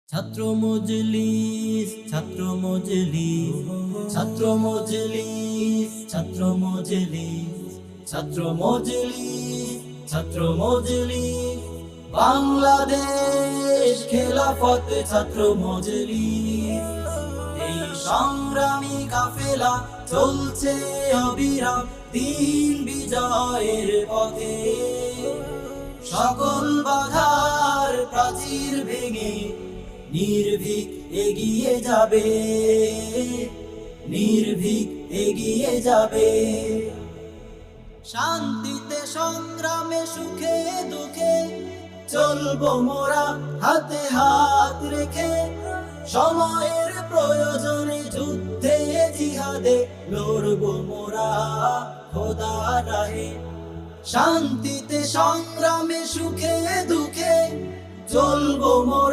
ছাত্র মজলিস, ছাত্র মজলিস, ছাত্র মজলিস, ছাত্র মজলিস, ছাত্র মজলিস, ছাত্র মজলিস, বাংলাদেশ খেলাফত ছাত্র মজলিস। এই সংগ্রামী কাফেলা চলছে অবিরাম দিন বিজয়ের পথে। সকল বাধার প্রাচীর ভেঙে নির্ভীক এগিয়ে যাবে, নির্ভীক এগিয়ে যাবে। শান্তিতে সংগ্রামে সুখে দুঃখে চলবো মোরা হাতে হাত রেখে। সময়ের প্রয়োজনে যুদ্ধে জিহাদে লড়বো মোরা খোদার রাহে। শান্তিতে সংগ্রামে সুখে দুঃখে চলবো মোরা।